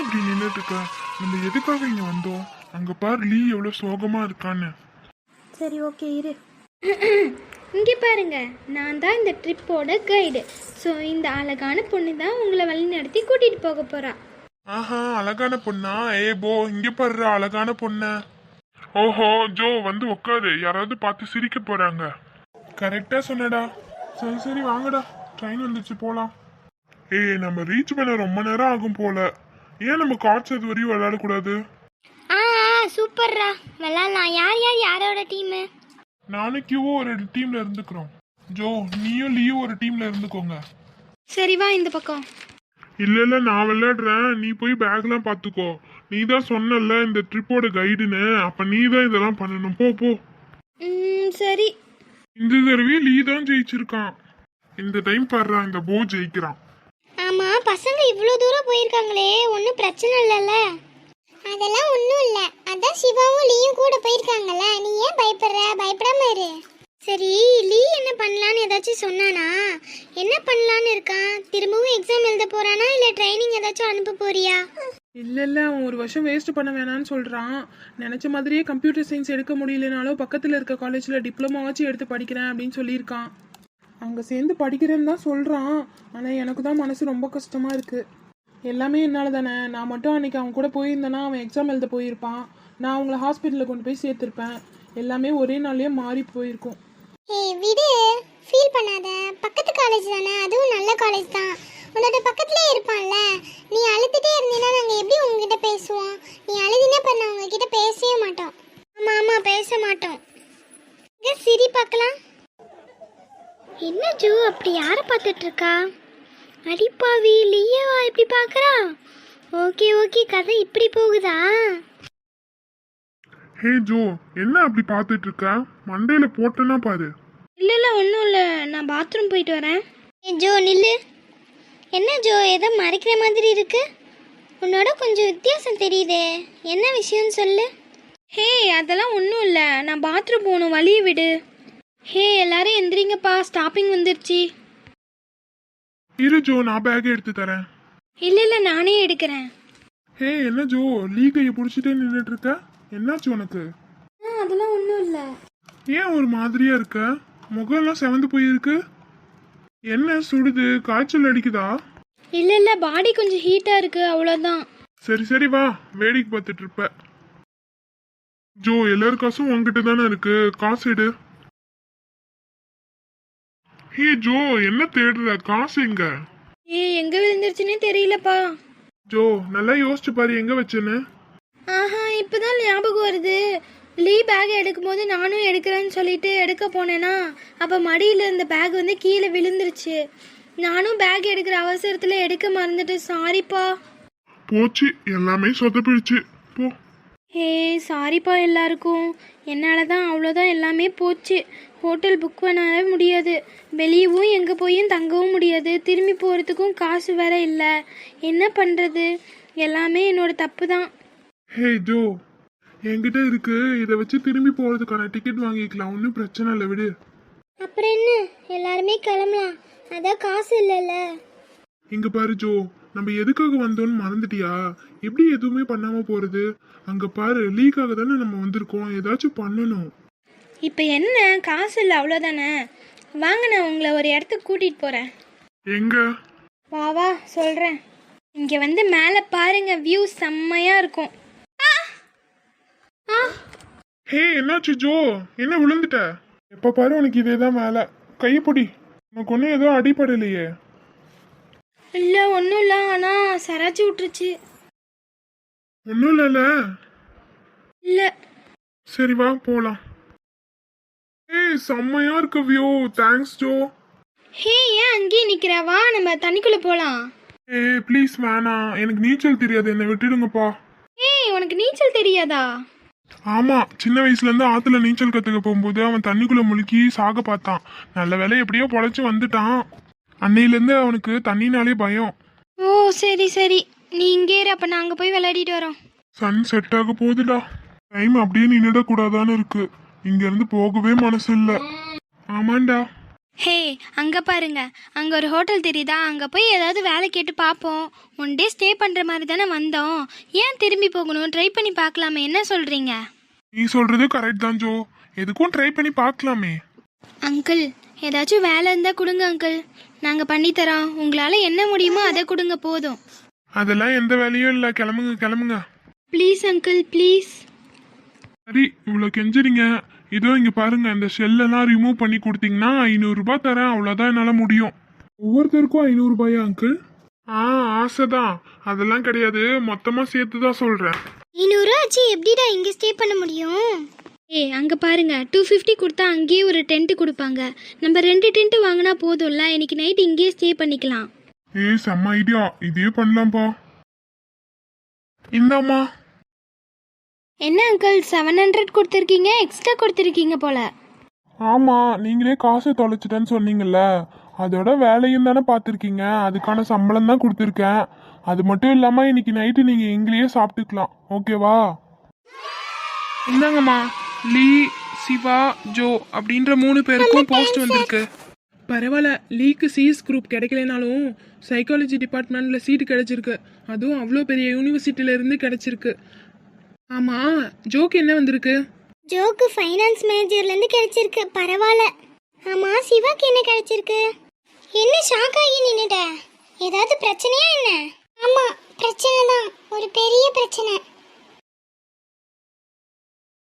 இப்படி நின்றுட்டு இருக்க? நம்ம எதுக்காக இங்க வந்தோம்? அங்க பாரு லீ எவ்வளவு சோகமா இருக்கான்னு. சரி ஓகே இரு. இங்கே பாருங்க, நான் தான் இந்த ட்ரிப்போட கைடு. ஸோ இந்த அழகான பொண்ணு தான் உங்களை வழி நடத்தி கூட்டிகிட்டு போக போகிறா. ஆஹா, அழகான பொண்ணா? போ இங்க பாரு அழகான பொண்ண. ஓஹோ ஜோ, வந்து உட்காரு, யாராவது பார்த்து சிரிக்க போறாங்க. கரெக்டா சொன்னடா. சரி சரி வாங்கடா, ட்ரெயின் வந்துச்சு போலாம். நம்ம ரீச் பண்ண ரொம்ப நேரம் ஆகும் போல. ஏன் நம்ம கார்ட்ஸ் அது வரையும் விளையாடக்கூடாது? சூப்பர்ரா, விளையாடலாம். யார் யார் யாரோட டீமு? நானும் கியூவும் ஒரு டீம்ல இருந்துக்கிறோம். ஜோ, நீயும் லீயும் ஒரு டீம்ல இருந்துக்கோங்க. சரி வா இந்த பக்கம். இல்ல நான் விளையாடுறேன், நீ போய் பேக்லாம் பாத்துக்கோ. நீ தான் சொன்னல இந்த ட்ரிப்போட கைடுன்னு, அப்ப நீ தான் இதெல்லாம் பண்ணணும். போ போ. சரி. இந்த தடவையும் லீ தான் ஜெயிச்சிருக்கான். இந்த டைம் பாடுறா, இந்த போ ஜெயிக்கிறான். ஆமா, பசங்க இவ்வளோ தூரம் போயிருக்காங்களே, ஒன்றும் பிரச்சனை இல்லைல்ல? அதெல்லாம் ஒன்றும் இல்லை. அதான் சிவாவும் லீயும் கூட போயிருக்காங்கல்ல, நீ ஏன் பயப்படாம இரு. சரி, லீ என்ன பண்ணலான்னு ஏதாச்சும் சொன்னானா? என்ன பண்ணலான்னு இருக்கான்? திரும்பவும் எக்ஸாம் எழுத போறானா இல்லை ட்ரைனிங் ஏதாச்சும் அனுப்ப போறியா? இல்லை அவன் ஒரு வருஷம் வேஸ்ட் பண்ண வேணான்னு சொல்கிறான். நினச்ச மாதிரியே கம்ப்யூட்டர் சயின்ஸ் எடுக்க முடியலனாலும் பக்கத்தில் இருக்க காலேஜில் டிப்ளமாவாச்சும் எடுத்து படிக்கிறேன் அப்படின்னு சொல்லியிருக்கான். அங்கே சேர்ந்து படிக்கிறேன்னு தான் சொல்கிறான். ஆனால் எனக்கு தான் மனசு ரொம்ப கஷ்டமாக இருக்குது. எல்லாமே என்னால் தானே. நான் மட்டும் அன்றைக்கி அவன் கூட போயிருந்தேன்னா அவன் எக்ஸாம் எழுத போயிருப்பான். நான் அவங்கள ஹாஸ்பிட்டலில் கொண்டு போய் சேர்த்துருப்பேன். எல்லாமே ஒரே நாள்லேயே மாறி போயிருக்கும். விடு, ஃபீல் பண்ணாத. பக்கத்து காலேஜ் தானே, அதுவும் நல்ல காலேஜ் தான். உன்னோட பக்கத்துலேயே இருப்பான்ல. நீ அழுதுகிட்டே இருந்தீங்கன்னா நாங்கள் எப்படி உங்ககிட்ட பேசுவோம்? நீ அழுதினே பண்ண உங்ககிட்ட பேசவே மாட்டோம். ஆமாம் பேச மாட்டோம். சிரி பார்க்கலாம். என்ன ஜூ, அப்படி யாரை பார்த்துட்டு இருக்கா? அடிப்பாவி, லீயவா இப்படி பார்க்குறா? ஓகே கதை இப்படி போகுதா? ஹே ஜோ, என்ன அப்படி பார்த்துட்டு இருக்க? மண்டையில போட்டனா பாரு. இல்லை ஒன்றும் இல்லை, நான் பாத்ரூம் போயிட்டு வரேன். ஜோ நில்லு. என்ன ஜோ, ஏதோ மறைக்கிற மாதிரி இருக்கு? உன்னோட கொஞ்சம் வித்தியாசம் தெரியுதே, என்ன விஷயம்னு சொல்லு. ஹே அதெல்லாம் ஒன்றும் இல்லை, நான் பாத்ரூம் போகணும், வழியை விடு. ஹே எல்லாரும் எந்திரிங்கப்பா, ஸ்டாப்பிங் வந்துருச்சு. இரு ஜோ, நான் பேக் எடுத்து தரேன். இல்லை நானே எடுக்கிறேன். ஹே என்ன ஜோ, லீ கையை பிடிச்சிட்டே நின்றுட்டு இருக்க? என்னாச்சு உனக்கு? அதெல்லாம் ஒன்றும் இல்லை. ஏன் ஒரு மாதிரியா இருக்க? முகம்லாம் செவந்து போயிருக்கு. என்ன சுடுது? காய்ச்சல் அடிக்குதா? இல்லை பாடி கொஞ்சம் ஹீட்டாக இருக்கு, அவ்வளோதான். சரி சரி வா, வேடிக்கை பார்த்துட்டு இருப்ப. ஜோ, எல்லாரும் காசும் உங்ககிட்ட தானே இருக்கு, காசு எடு. ஹே ஜோ, என்ன தேடுற? காசு எங்க? எங்கே விழுந்துருச்சுன்னே தெரியலப்பா. ஜோ, நல்லா யோசிச்சு பாரு எங்க வச்சேன்னு. இப்போதான் ஞாபகம் வருது. லீ பேக் எடுக்கும்போது நானும் எடுக்கிறேன்னு சொல்லிட்டு எடுக்க போனேன்னா அப்போ மடியில் இருந்த பேக் வந்து கீழே விழுந்துருச்சு. நானும் பேக் எடுக்கிற அவசரத்தில் எடுக்க மறந்துட்டு, சாரிப்பா. போச்சு, எல்லாமே சொதப்பிடுச்சு. போ. சாரிப்பா எல்லாருக்கும். என்னால் தான் அவ்வளோதான், எல்லாமே போச்சு. ஹோட்டல் புக் பண்ணவே முடியாது, வெளியவும் எங்கே போயும் தங்கவும் முடியாது, திரும்பி போகிறதுக்கும் காசு வேற இல்லை. என்ன பண்ணுறது? எல்லாமே என்னோட தப்பு தான். ஹே ஜோ, என்கிட்ட இருக்கு, இதை வச்சு திரும்பி போறதுக்கான டிக்கெட் வாங்கிக்கலாம், ஒன்றும் பிரச்சனை இல்லை, விடு. அப்புறம் என்ன, எல்லாருமே கிளம்பலாம். அதான் காசு இல்லைல்ல. இங்க பாரு ஜோ, நம்ம எதுக்காக வந்தோம்னு மறந்துட்டியா? எப்படி எதுவுமே பண்ணாம போறது? அங்க பாரு, லீக்காக தானே நம்ம வந்திருக்கோம், ஏதாச்சும் பண்ணணும். இப்போ என்ன, காசு இல்லை அவ்வளோதானே. வாங்க, நான் உங்களை ஒரு இடத்துக்கு கூட்டிகிட்டு போகிறேன். எங்க? வா சொல்கிறேன். இங்கே வந்து மேலே பாருங்க, வியூ செம்மையாக இருக்கும். ஹே என்னாச்சு ஜோ, என்ன விழுந்துட்ட? எப்ப பாரு உனக்கு இதேதான் மேல. கைப்பொடி, உனக்கு ஒன்றும் ஏதோ அடிப்படலையே. இல்லை ஒன்றும் இல்லை, ஆனால் சராச்சி விட்டுருச்சு. ஒன்றும் இல்லைல்ல? இல்லை. சரி வா போலாம். செம்மையா இருக்கு வியூ, தேங்க்ஸ் ஜோ. ஏன் அங்கேயே நிற்கிற? வா நம்ம தண்ணிக்குள்ளே போகலாம். ப்ளீஸ் வேணாம், எனக்கு நீச்சல் தெரியாது, என்னை விட்டுடுங்கப்பா. உனக்கு நீச்சல் தெரியாதா? ஆமா, சின்ன வயசுல இருந்து ஆத்துல நீச்சல் கத்துக்க போகும்போது அவன் தண்ணிக்குள்ள முழுக்கி சாக பார்த்தான். நல்ல வேலை எப்படியோ பொழைச்சு வந்துட்டான். அன்னையில இருந்து அவனுக்கு தண்ணினாலே பயம். ஓ சரி, நீ இங்கே இரு, அப்ப நாங்க போய் விளையாடிட்டு வரோம். சன் செட் ஆக போகுதுடா. டைம் அப்படியே நின்னுட கூடாதான்னு இருக்கு. இங்க இருந்து போகவே மனசு இல்ல. ஆமாண்டா. ஹே அங்கே பாருங்க, அங்கே ஒரு ஹோட்டல் தெரியுதா? அங்கே போய் ஏதாவது வேலை கேட்டு பார்ப்போம். ஒன் டே ஸ்டே பண்ணுற மாதிரி தானே வந்தோம், ஏன் திரும்பி போகணும்? ட்ரை பண்ணி பார்க்கலாமே, என்ன சொல்கிறீங்க? நீ சொல்றது கரெக்ட் தான் ஜோ, எதுக்கும் ட்ரை பண்ணி பார்க்கலாமே. அங்கிள், ஏதாச்சும் வேலை இருந்தால் கொடுங்க அங்கிள், நாங்கள் பண்ணித்தரோம். உங்களால் என்ன முடியுமோ அதை கொடுங்க போதும். அதெல்லாம் எந்த வேலையும் இல்லை, கிளம்புங்க கிளம்புங்க. Please uncle, please. சரி, இவ்வளோ கெஞ்சுறீங்க. இதோ இங்க பாருங்க, இந்த ஷெல்லெல்லாம் ரிமூவ் பண்ணி கொடுத்தீங்கன்னா 500 ரூபாய் தரேன், அவ்வளோதான் என்னால் முடியும். ஒவ்வொருத்தருக்கும் 500 ரூபாயா அங்கிள்? ஆசைதான், அதெல்லாம் கிடையாது, மொத்தமாக சேர்த்து தான் சொல்கிறேன். 500 ஆச்சு, எப்படிடா இங்கே ஸ்டே பண்ண முடியும்? அங்கே பாருங்க, 250 கொடுத்தா அங்கேயே ஒரு டென்ட் கொடுப்பாங்க. நம்ம 2 டென்ட் வாங்கினா போதும்ல, இன்னைக்கு நைட் இங்கேயே ஸ்டே பண்ணிக்கலாம். செம்ம ஐடியா, இதே பண்ணலாம்ப்பா. இந்தாம்மா. என்ன அங்கிள் 700 கொடுத்துருக்கீங்க, எக்ஸ்ட்ரா கொடுத்துருக்கீங்க போல. ஆமாம், நீங்களே காசு தொலைச்சிட்டேன்னு சொன்னீங்கல்ல, அதோட வேலையும் தானே பார்த்துருக்கீங்க, அதுக்கான சம்பளம் தான் கொடுத்துருக்கேன். அது மட்டும் இல்லாமல் இன்னைக்கு நைட்டு நீங்கள் எங்களையே சாப்பிட்டுக்கலாம், ஓகேவா? இந்தாங்கம்மா, லீ, சிவா, ஜோ அப்படின்ற 3 பேருக்கும் போஸ்ட் வந்திருக்கு. பரவாயில்ல, லீக்கு சிஎஸ் குரூப் கிடைக்கலனாலும் சைக்காலஜி டிபார்ட்மெண்ட்டில் சீட்டு கிடைச்சிருக்கு. அதுவும் அவ்வளோ பெரிய யூனிவர்சிட்டியிலேருந்து கிடைச்சிருக்கு. ஆமாம், ஜோக்கு என்ன வந்திருக்கு? ஜோக்கு ஃபைனான்ஸ் மேனேஜர்லேருந்து கிடைச்சிருக்கு, பரவாயில்ல. ஆமாம், சிவாக்கு என்ன கிடைச்சிருக்கு? என்ன ஷாக் ஆகி நின்னுட்ட? ஏதாவது பிரச்சனையா என்ன? ஆமாம், பிரச்சனை தான், ஒரு பெரிய பிரச்சனை.